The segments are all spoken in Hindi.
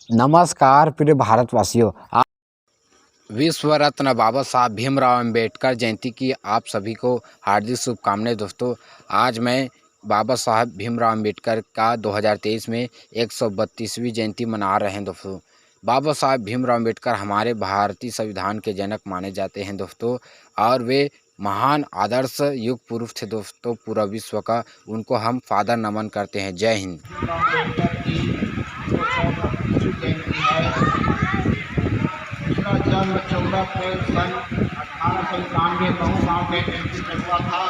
नमस्कार प्रिय भारतवासियों। विश्व रत्न बाबा साहब भीमराव अंबेडकर जयंती की आप सभी को हार्दिक शुभकामनाएं। दोस्तों, आज मैं बाबा साहब भीमराव अंबेडकर का 2023 में 132वीं जयंती मना रहे हैं। दोस्तों, बाबा साहब भीमराव अंबेडकर हमारे भारतीय संविधान के जनक माने जाते हैं दोस्तों, और वे महान आदर्श युग पुरुष थे दोस्तों। पूरा विश्व का उनको हम फादर नमन करते हैं। जय हिंद। उसका जन्म 14 अप्रैल सन 1891 महू गाँव के टेंटी में हुआ था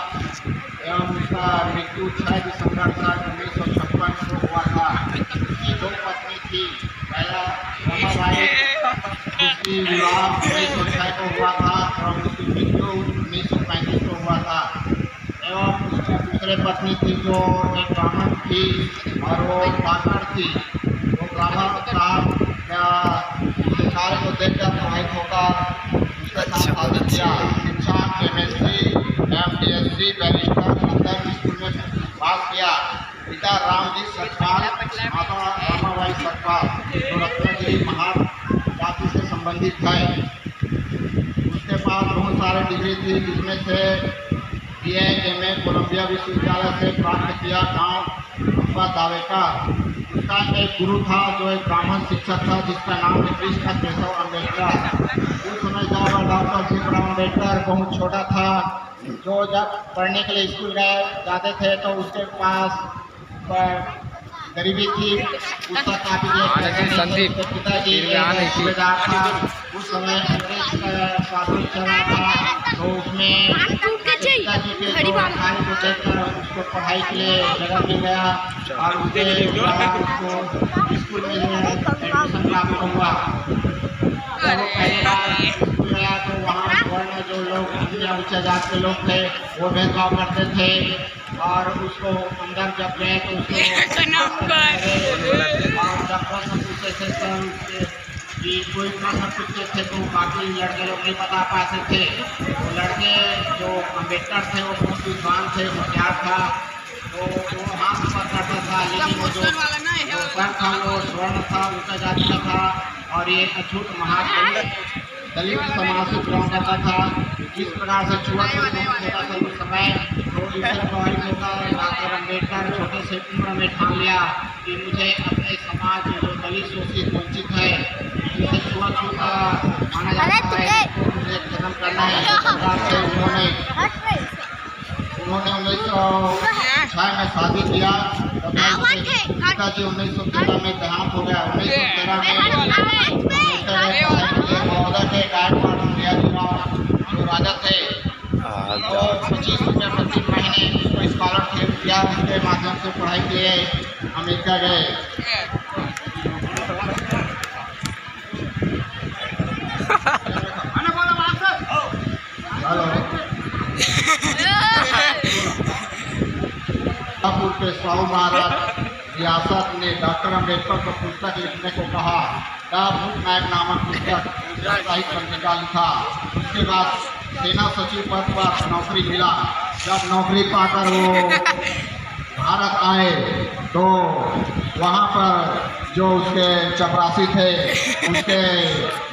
एवं उसका मृत्यु 6 दिसंबर सन 1956 को हुआ था। उसकी दो पत्नी थी, पहला रमाबाई, उसकी विवाह 1906 को हुआ था और उसकी मृत्यु 1935 को हुआ था। एवं उसकी दूसरे पत्नी थी जो एक ब्राह्मण थी और वो पाकड़ थी। वो ब्राह्मण साहब कार्य को देखकर प्रभावित होकर उसके साथ शादी किया। शिक्षा केमिस्ट्री MDSC बैरिस्टर अंदर स्कूल में पास किया। पिता रामजी सरकार, माता रामाबाई सरकार जो रत्नागिरी महार जाति से संबंधित है। उसके पास बहुत सारे डिग्री थी, जिसमें से BA MA कोलंबिया विश्वविद्यालय से प्राप्त किया। गाँव दावेकर। उसका एक गुरु था जो एक ब्राह्मण शिक्षक था, जिसका नाम है कृष्ण केशव अम्बेडकर। उस समय जब डॉक्टर भीमराव अम्बेडकर बहुत छोटा था, जो जब पढ़ने के लिए स्कूल जाते थे तो उसके पास गरीबी थी, उसका काफी पिताजी सूबेदार था। उस समय अंग्रेज का शासन चला था, तो उसमें पिताजी के कार्य को देखकर उसको पढ़ाई के लिए जगह मिल गया और उसको स्कूल में एडमिशन प्राप्त हुआ। जब वो पहली बार स्कूल गया तो वहाँ वर्ण जो लोग ऊंचे जात के लोग थे वो भेदभाव करते थे और उसको अंदर जब गए तो उसको जब प्रश्न पूछते थे तो कि कोई प्रश्न पूछते थे तो बाकी लड़के लोग नहीं बता पाते थे। तो लड़के जो अम्बेडकर थे वो बहुत विद्वान थे, होशियार था, तो वो हाथ पर करता था, लेकिन वो जो सर था वो स्वर्ण था, उनका जाति का था और ये अछूत महान दलित समाज से बिलोंग करता था। जिस प्रकार से छुआछूत होता था उस समय, तो इससे प्रभावित होकर डॉक्टर अम्बेडकर छोटे से उम्र में ठान लिया कि मुझे अपने समाज जो दलित शोषित वंचित है, जिसे छुआछूत माना जाता है, तो मुझे खत्म करना है। इस प्रकार से उन्होंने 1906 में शादी किया। पिताजी 1913 में देहांत हो गया। 1913 में महोदय के गायकवाड़ जो राजा थे, तो 25 रुपये प्रति महीने उसको स्कॉलरशिप दिया। उसके माध्यम से पढ़ाई के लिए अमेरिका गए। के साहू महाराज रियासत ने डॉक्टर अम्बेडकर को पुस्तक लिखने को कहा। तब भूतनायक नामक पुस्तक साहित्य पत्रिका लिखा। उसके बाद सेना सचिव पद पर नौकरी मिला। जब नौकरी पाकर वो भारत आए तो वहाँ पर जो उसके चपरासी थे उसके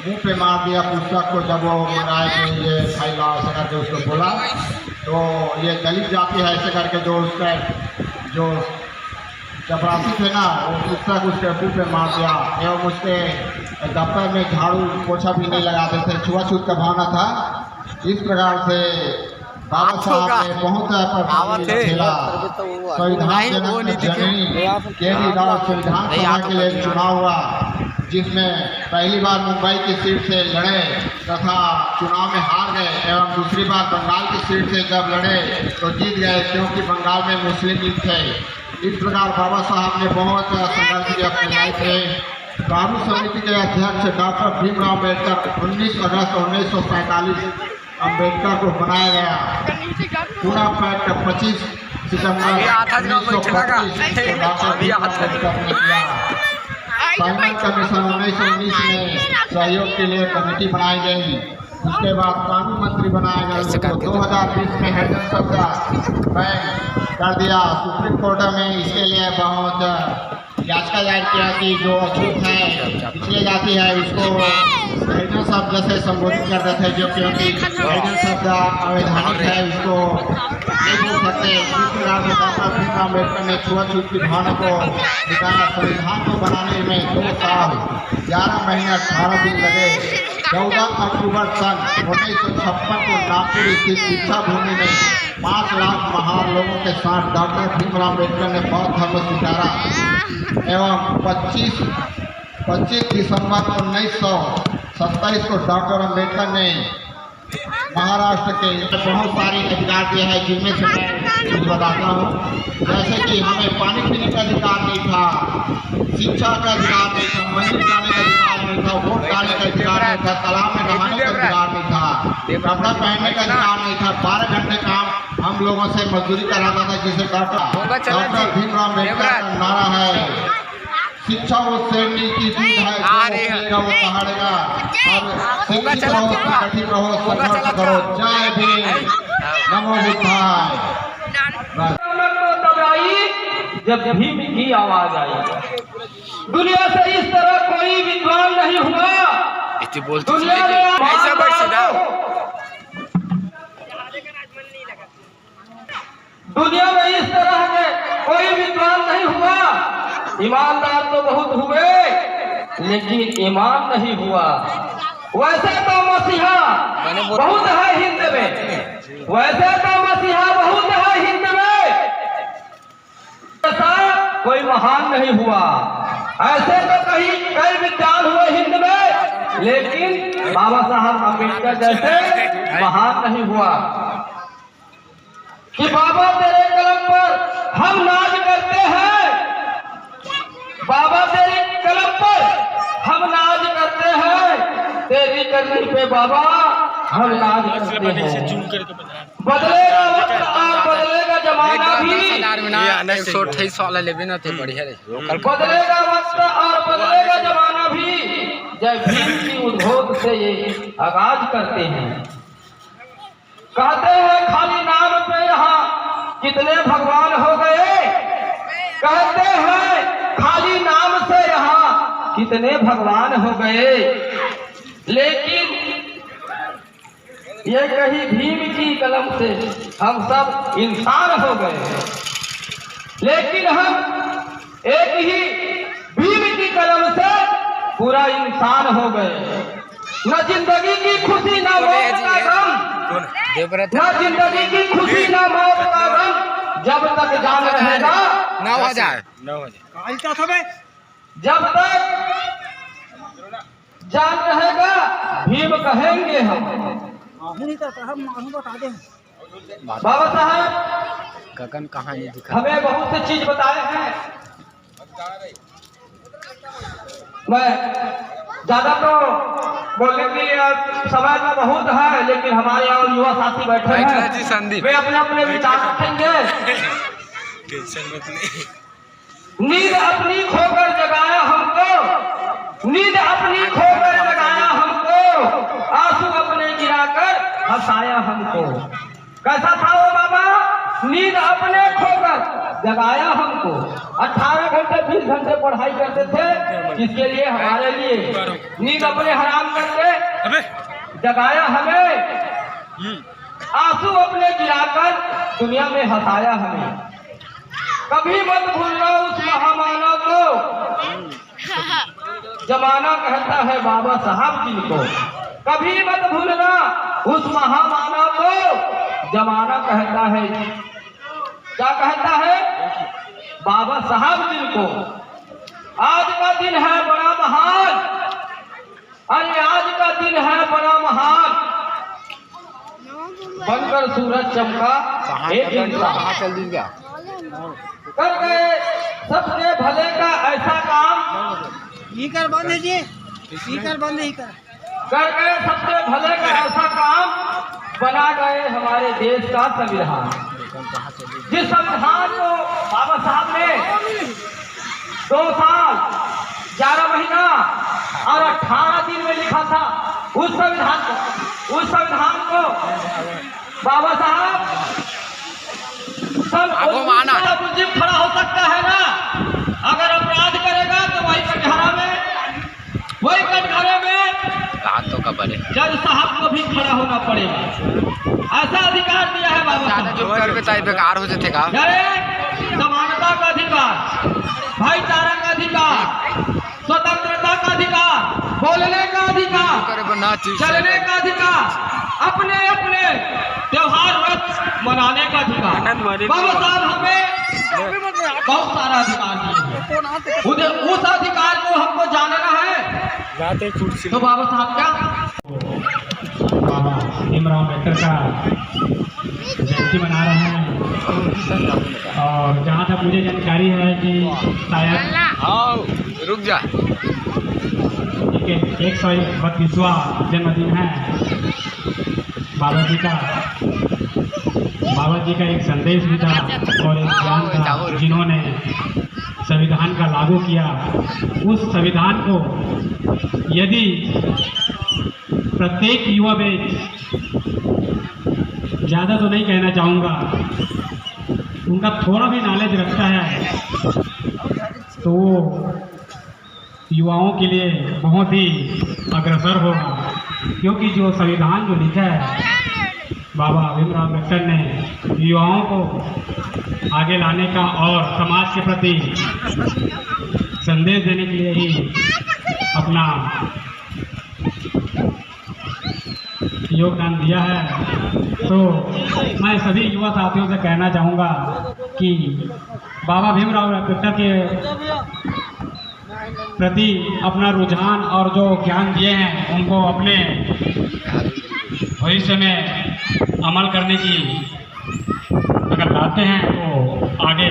मुंह पे मार दिया पुस्तक को। जब वो मराए थे ये फाइल ऐसे करके उसको बोला, तो ये दलित जाति है ऐसे करके जो उसका जो चपरासी थे ना, वो पुस्तक उसके मुँह पे मार दिया। एवं उसके दफ्तर में झाड़ू पोछा भी नहीं लगाते थे, छुआछूत का भावना था। इस प्रकार से बाबा साहब ने बहुत खेला। संविधान सभा के लिए चुनाव हुआ, जिसमें पहली बार मुंबई की सीट से लड़े तथा चुनाव में हार गए एवं दूसरी बार बंगाल की सीट से जब लड़े तो जीत गए, क्योंकि बंगाल में मुस्लिम लीग थे। इस प्रकार बाबा साहब ने बहुत संघर्ष किया अपने लाइफ में। कानून समिति के अध्यक्ष डॉक्टर भीमराव अम्बेडकर 19 अगस्त 1947 अम्बेडकर को बनाया गया। पूरा फैक्ट 25 सितंबर 1925 साइमन कमीशन 1919 में सहयोग के लिए कमेटी बनाई गई। उसके बाद कानून मंत्री बनाया गया। 2020 में हेडन शब्द बैन कर दिया सुप्रीम कोर्ट में। इसके लिए बहुत याचिका दायर किया कि जो अछूत है पिछले जाति है उसको हरिजन शब्द से संबोधित करते थे, जो क्योंकि हरिजन शब्द अवैधानिक है उसको नहीं बोल सकते। इस प्रकार से डॉक्टर भीमराव अम्बेडकर ने छुआछूत की भावना को निकाला। संविधान को बनाने में 2 साल 11 महीने 18 दिन लगे। 14 अक्टूबर सन 1956 को नागपुर स्थित शिक्षा भूमि में 5 लाख महान लोगों के साथ डॉक्टर भीमराव अम्बेडकर ने बौद्ध धर्म स्वीकारा एवं 25 दिसंबर 1927 को डॉक्टर अम्बेडकर ने महाराष्ट्र के बहुत सारे अधिकार दिए हैं, जिनमें से मैं कुछ बताता हूँ। जैसे कि हमें पानी पीने का अधिकार नहीं था, शिक्षा का अधिकार नहीं था, मंदिर जाने का अधिकार नहीं था, वोट डालने का अधिकार नहीं था, तालाब में नहाने का अधिकार नहीं था, कपड़ा पहनने का अधिकार नहीं था। 12 घंटे काम हम लोगों से मजदूरी कराता था, जिसे डॉक्टर भीमराव अम्बेडकर का नारा है, शिक्षा वो श्रेणी की चीज है, जो वो पहाड़ेगा। और शिक्षित रहो, संगठित रहो, संघर्ष करो। जय भीम, नमो बुद्धाय। तब आई जब भीम की आवाज आई। दुनिया से इस तरह कोई विद्वान नहीं हुआ। दुनिया में इस तरह के कोई विद्वान नहीं हुआ। ईमानदार तो बहुत हुए, लेकिन ईमान नहीं हुआ। वैसे तो मसीहा बहुत है हिंद में, वैसे तो मसीहा बहुत है हिंद में, ऐसा कोई महान नहीं हुआ। ऐसे तो कई विद्वान हुए हिंद में, लेकिन बाबा साहब अम्बेडकर जैसे महान नहीं हुआ। कि बाबा तेरे कलम पर हम नाज करते हैं, बाबा तेरी कलम पर हम नाज करते हैं, तेरी करनी पे बाबा हम नाज करते हैं। बदलेगा वक्त और बदलेगा जमाना भी, बदलेगा वक्त और बदलेगा जमाना भी। जय भीम की उद्बोध से ये आगाज करते हैं। कहते हैं खाली नाम पे यहाँ कितने भगवान हो गए, कहते हैं खाली नाम से यहाँ कितने भगवान हो गए, लेकिन ये कही भीम की कलम से हम सब इंसान हो गए। लेकिन हम एक ही भीम की कलम से पूरा इंसान हो गए। न जिंदगी की खुशी न मौत का गम, न जिंदगी की खुशी न मौत का गम, जब तक जान रहेगा ना हो जाए जब तक जान रहेगा भीम कहेंगे हम। बाबा साहब गगन कहानी दिखा हमें बहुत सी चीज बताए हैं। मैं ज्यादा तो बोलने के लिए समय तो बहुत है, लेकिन हमारे और युवा साथी बैठे हैं, वे अपने अपने विचार रखेंगे। नींद अपनी खोकर जगाया हमको, नींद अपनी खोकर जगाया हमको, आंसू अपने गिराकर हंसाया हमको। कैसा था वो बाबा? नींद अपने खोकर जगाया हमको। 18 घंटे 20 घंटे पढ़ाई करते थे, इसके लिए हमारे लिए नींद अपने हराम करके जगाया हमें, आंसू अपने गिराकर दुनिया में हंसाया हमें। कभी मत भूलना उस महामानव को, जमाना कहता है बाबा साहब जिनको। कभी मत भूलना उस महामानव को, जमाना कहता है, क्या कहता है? बाबा साहब जिनको। आज का दिन है बड़ा महान, अरे आज का दिन है बड़ा महान, बनकर सूरज चमका एक इंसान चल दी क्या कर गए सबसे भले का ऐसा काम, स्पीकर बंद है जी, स्पीकर बंद ही कर गए सबसे भले का ऐसा काम, बना गए हमारे देश का संविधान। जिस संविधान को बाबा साहब ने 2 साल 11 महीना और 18 दिन में लिखा था, उस संविधान को बाबा साहब सब खड़ा हो सकता है ना, अगर अपराध वही कटघरा में हाथों का बड़े जज साहब को भी खड़ा होना पड़ेगा। ऐसा अधिकार दिया है बाबा साहब। जो कर बेटा बेकार हो जाते का अरे समानता का अधिकार, भाईचारा का अधिकार, स्वतंत्रता का अधिकार, बोलने का अधिकार, चलने का अधिकार, अपने अपने त्योहार व्रत मनाने का अधिकार। बाबा साहब हमें बहुत सारा अधिकार दिए। उस अधिकार को हमको जानना है। तो बाबा साहब क्या बाबा भीमराव अम्बेडकर का जयंती मना रहे हैं और जहाँ तक मुझे जानकारी है कि शायद रुक जा 132वां जन्मदिन है बाबा जी का। बाबा जी का एक संदेश भी था और एक ज्ञान था, जिन्होंने संविधान का लागू किया। उस संविधान को यदि प्रत्येक युवा में, ज़्यादा तो नहीं कहना चाहूँगा, उनका थोड़ा भी नॉलेज रखता है तो वो युवाओं के लिए बहुत ही अग्रसर होगा। क्योंकि जो संविधान जो लिखा है बाबा भीमराव अम्बेडकर ने युवाओं को आगे लाने का और समाज के प्रति संदेश देने के लिए ही अपना योगदान दिया है। तो मैं सभी युवा साथियों से कहना चाहूँगा कि बाबा भीमराव अम्बेडकर के प्रति अपना रुझान और जो ज्ञान दिए हैं उनको अपने भविष्य में अमल करने की अगर लाते हैं तो आगे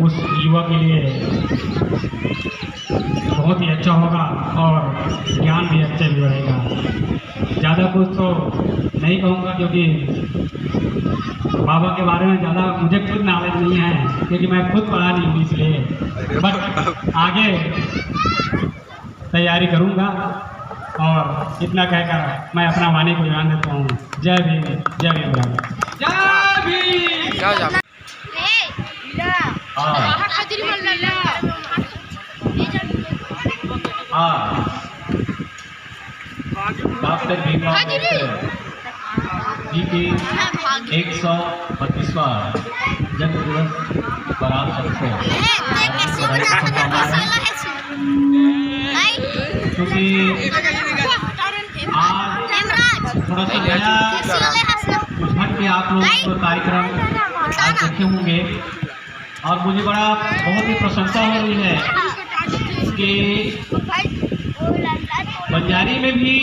उस युवा के लिए बहुत ही अच्छा होगा और ज्ञान भी अच्छे भी रहेगा। ज़्यादा कुछ तो नहीं कहूँगा क्योंकि बाबा के बारे में ज़्यादा मुझे खुद नॉलेज नहीं है, क्योंकि मैं खुद पढ़ा नहीं हूँ, इसलिए बट आगे तैयारी करूँगा। और इतना कहकर मैं अपना वाणी को ध्यान देता हूँ। जय भीम, जय भीमराव। जय भीम। डॉक्टर भीमराव अम्बेडकर जी की 132वां जन्म दिवस पर आप सबको क्योंकि आज थोड़ा सा नया उभर के आप लोग कार्यक्रम आज देखे होंगे और मुझे बहुत ही प्रशंसा हो रही है कि बंजारी में भी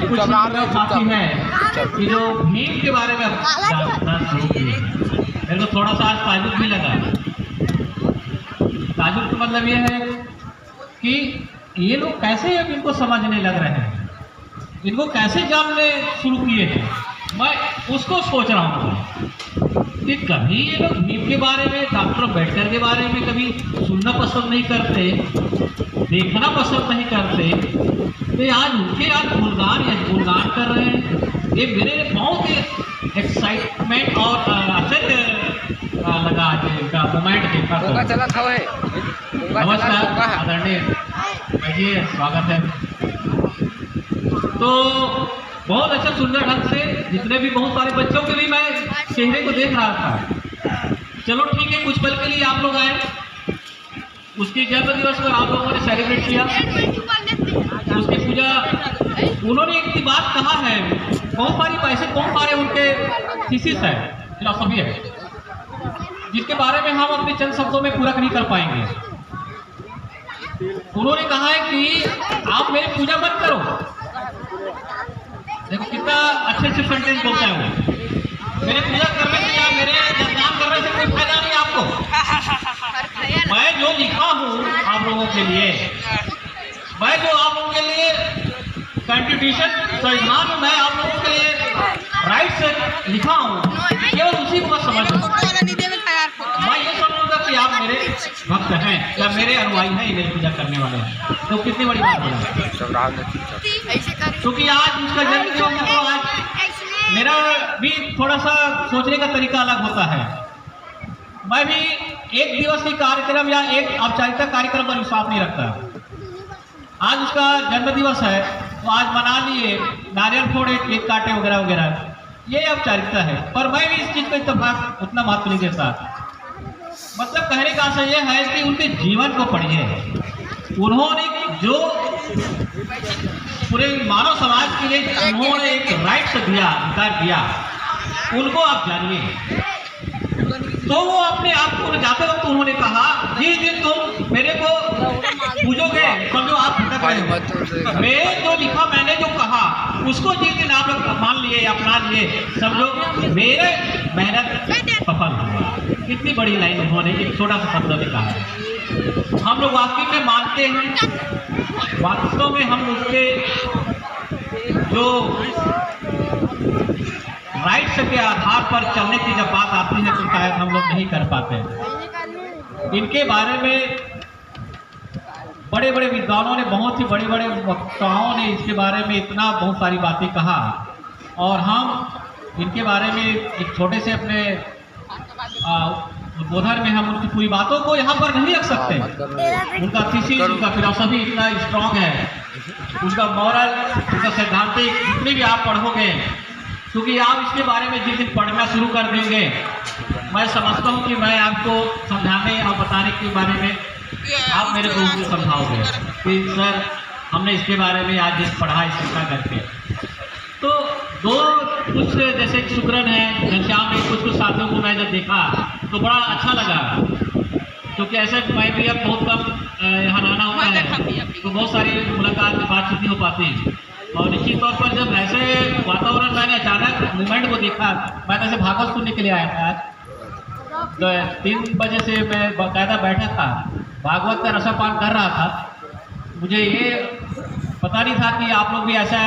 कुछ साथी है कि जो भीम के बारे में जानना शुरू किए। मेरे को थोड़ा सा आज ताजुब भी लगा। ताजुब का मतलब ये है कि ये लोग कैसे अब इनको समझने लग रहे हैं, इनको कैसे जानने शुरू किए हैं। मैं उसको सोच रहा हूँ कि कभी ये लोग भीम के बारे में, डॉक्टर अम्बेडकर के बारे में कभी सुनना पसंद नहीं करते, देखना पसंद नहीं करते, तो आज उनके आज गुणगान कर रहे हैं। ये मेरे लिए बहुत ही एक्साइटमेंट और आश्चर्य लगा इनका मोमेंट देखा। नमस्कार आदरणीय आइए, स्वागत है। तो बहुत अच्छा सुंदर ढंग से जितने भी बहुत सारे बच्चों के भी मैं चेहरे को देख रहा था। चलो ठीक है, कुछ पल के लिए आप लोग आए, उसके जन्म दिवस पर आप लोगों ने सेलिब्रेट किया, उसकी पूजा। उन्होंने एक बात कहा है, बहुत सारे उनके थीसिस है, फिलॉसफी है, जिसके बारे में हम अपने चंद शब्दों में पूरा नहीं कर पाएंगे। उन्होंने कहा है कि आप मेरी पूजा मत करो। देखो कितना अच्छे सेंटेंस बोलता है वो। मेरे पूजा करने से या मेरे जन्मदान करने से कोई फायदा नहीं आपको। मैं जो लिखा हूँ आप लोगों के लिए, मैं जो आप लोगों के लिए कॉन्स्टिट्यूशन संविधान में मैं आप लोगों के लिए राइट से लिखा हूँ, केवल उसी को समझ लो। मैं ये समझूंगा कि आप मेरे भक्त हैं या मेरे अनुयायी हैं, मेरी पूजा करने वाले हैं, तो कितनी बड़ी बात है। क्योंकि आज उसका जन्मदिन है, तो आज मेरा भी थोड़ा सा सोचने का तरीका अलग होता है। मैं भी एक दिवसीय कार्यक्रम या एक औपचारिकता कार्यक्रम पर विश्वास नहीं रखता। आज उसका जन्म दिवस है तो आज मना लिए, नारियल फोड़े, केक काटे वगैरह वगैरह, ये औपचारिकता है। पर मैं भी इस चीज़ को इत्तेफाक उतना महत्व नहीं देता। मतलब कहने का आशय यह है कि उनके जीवन को पढ़िए। उन्होंने जो पूरे मानव समाज के लिए उन्होंने एक राइट्स दिया, अधिकार दिया, उनको आप जानिए। तो वो अपने आप को जाते वक्त उन्होंने कहा, जिस दिन तुम मेरे को पूजोगे, समझो आप भटक रहे हो, मैं जो लिखा, मैंने जो कहा, उसको जिस दिन आप लोग मान लिए, अपना लिए, समझो मेरे मेहनत सफल हुआ। कितनी बड़ी लाइन उन्होंने एक छोटा सा शब्द में कहा है। हम लोग वास्तव में मानते हैं, वास्तव में हम उसके जो राइट्स के आधार पर चलने की जब बात आती है तो शायद हम लोग नहीं कर पाते हैं। इनके बारे में बड़े बड़े विद्वानों ने, बहुत ही बड़े बड़े वक्ताओं ने इसके बारे में इतना बहुत सारी बातें कहा, और हम इनके बारे में एक छोटे से अपने उद्बोधन में हम उनकी पूरी बातों को यहाँ पर नहीं रख सकते। उनका थीसिस, उनका फिलॉसफी इतना स्ट्रांग है, उनका मॉरल, उनका सैद्धांतिक, जितने भी आप पढ़ोगे, क्योंकि आप इसके बारे में जिस दिन पढ़ना शुरू कर देंगे, मैं समझता हूँ कि मैं आपको समझाने और बताने के बारे में आप मेरे को समझाओगे कि सर हमने इसके बारे में आज पढ़ा, इकट्ठा करके। तो दो कुछ जैसे शुक्रन है, घनश्याम में कुछ साथियों को मैं जब देखा तो बड़ा अच्छा लगा, क्योंकि ऐसे मैं भी अब बहुत कम यहाँ रहना होता है, तो बहुत सारी मुलाकात बातचीत नहीं हो पाती। और निश्चित तौर पर जब ऐसे वातावरण मैंने अचानक मूवमेंट को देखा, मैं ऐसे भागवत सुनने के लिए आया था आज, तो 3 बजे से मैं बाकायदा बैठा था, भागवत का रसापान कर रहा था। मुझे ये पता नहीं था कि आप लोग भी ऐसा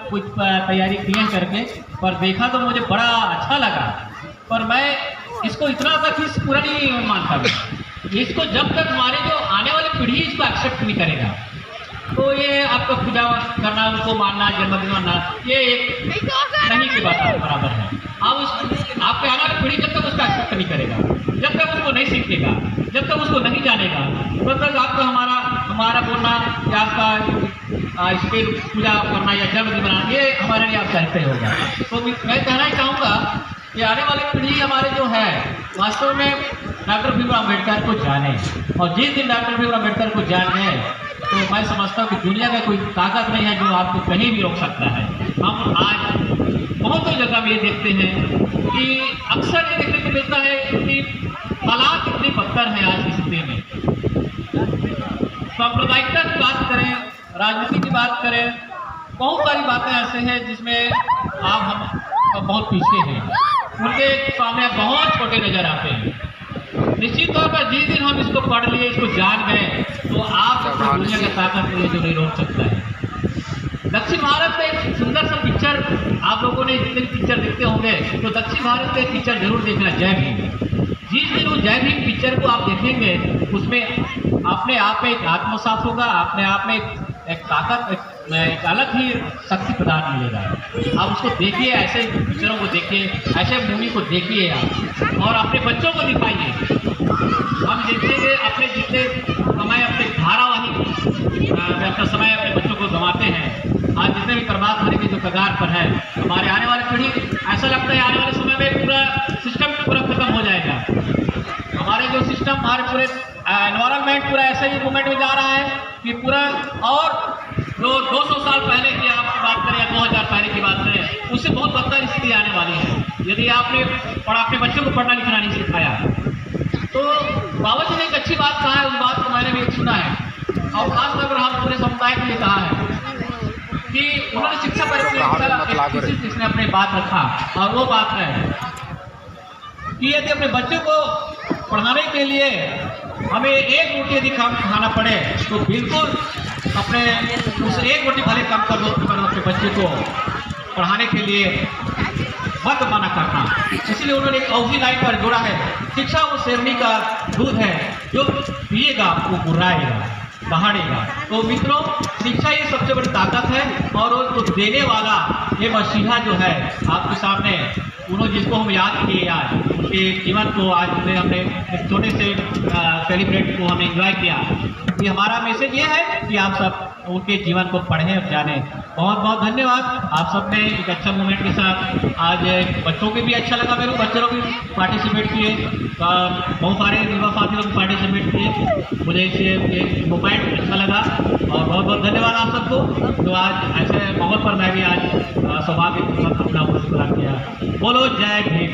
कुछ तैयारी किए करके, पर देखा तो मुझे बड़ा अच्छा लगा। पर मैं इसको इतना तक इस पूरा नहीं मानता मैं, इसको जब तक हमारे जो आने वाली पीढ़ी इसको एक्सेप्ट नहीं करेगा, तो ये आपका पूजा करना, उनको मानना, जन्मदिन मानना, ये एक नहीं की बात बराबर है। आप आपके आने वाली पीढ़ी जब तक उसका एक्सेप्ट नहीं करेगा, जब तक उसको नहीं सीखेगा, जब तक उसको नहीं जानेगा, तब तक आपका हमारा बोलना या आपका इसके पूजा करना या जन्मदिन मनाना, ये हमारे लिए आप चाहते होगा। तो मैं कहना चाहूँगा कि आने वाली पीढ़ी हमारे जो है वास्तव में डॉक्टर भीमराव अम्बेडकर को जाने, और जिस दिन डॉक्टर भीमराव अम्बेडकर को जाने तो मैं समझता हूँ कि दुनिया का कोई ताकत नहीं है जो आपको कहीं भी रोक सकता है। हम आज बहुत सी जगह में ये देखते हैं कि अक्सर ये देखने को मिलता है कि हालात इतनी बदतर हैं आज की स्थिति में। सांप्रदायिकता की बात करें, राजनीति की बात करें, बहुत सारी बातें ऐसे हैं जिसमें हम बहुत पीछे हैं, उनके सामने बहुत छोटे नजर आते हैं। निश्चित तौर पर जिस दिन हम इसको पढ़ लिए, इसको जान गए, तो आप दुनिया का ताकत नहीं है जो नहीं रोक सकता है। दक्षिण भारत में एक सुंदर सा पिक्चर, आप लोगों ने जितने पिक्चर देखते होंगे तो दक्षिण भारत में पिक्चर जरूर देखना, जय भीम। जिस दिन वो जय भीम पिक्चर को आप देखेंगे, उसमें अपने आप में एक आत्मसात होगा, अपने आप में एक ताकत, एक अलग ही शक्ति प्रदान मिलेगा। आप उसको देखिए, ऐसे पिक्चरों को देखिए, ऐसे मूवी को देखिए आप, और अपने बच्चों को दिखाइए। हम देखेंगे अपने जितने समय अपने धारावाहिक में अपना समय अपने बच्चों को गंवाते हैं, आज जितने भी बर्बाद होने के जो कगार पर है, हमारे आने वाली पीढ़ी, ऐसा लगता है आने वाले समय में पूरा सिस्टम पूरा खत्म हो जाएगा। हमारे जो सिस्टम, हमारे पूरे एनवायरनमेंट पूरा ऐसे ही मूवमेंट में जा रहा है कि पूरा, और जो 200 साल पहले की आप बात करें या 2000 पहले की बात करें, उससे बहुत बदतर स्थिति आने वाली है यदि आपने अपने बच्चों को पढ़ना लिखना नहीं सिखाया। तो बाबा जी ने एक अच्छी बात कहा है, उस बात को मैंने भी सुना है, और खासतौर पर हम पूरे समुदाय के लिए कहा है कि उन्होंने शिक्षा परिषद जिसने अपनी बात रखा, और वो बात है कि यदि अपने बच्चे को पढ़ाने के लिए हमें एक रोटी यदि खाना पड़े, तो बिल्कुल अपने उस एक रोटी भले कम कर दो, अपने बच्चे को पढ़ाने के लिए मत मना करना। इसलिए उन्होंने एक औसी लाइन पर जोड़ा है, शिक्षा वो शेरनी का दूध है, जो पिएगा वो गुर्राएगा, दहाड़ेगा। तो मित्रों, शिक्षा ये सबसे बड़ी ताकत है, और वो देने वाला ये मसीहा जो है आपके सामने, उन्होंने जिसको हम याद किए आज, उनके जीवन को आज हमने एक छोटे से सेलिब्रेट को हमने एंजॉय किया। ये हमारा मैसेज ये है कि आप सब उनके जीवन को पढ़ें और जानें। बहुत बहुत धन्यवाद। आप सब ने एक अच्छा मोमेंट के साथ आज बच्चों के भी अच्छा लगा, मेरे बच्चों भी पार्टिसिपेट किए, बहुत सारे युवा साथी लोग पार्टिसिपेट किए, मुझे इससे मोमेंट अच्छा लगा और बहुत बहुत धन्यवाद आप सबको। तो आज ऐसे माहौल पर मैं भी आज सौभाग्य अपना पुरस्कार किया। बोलो जय भीम।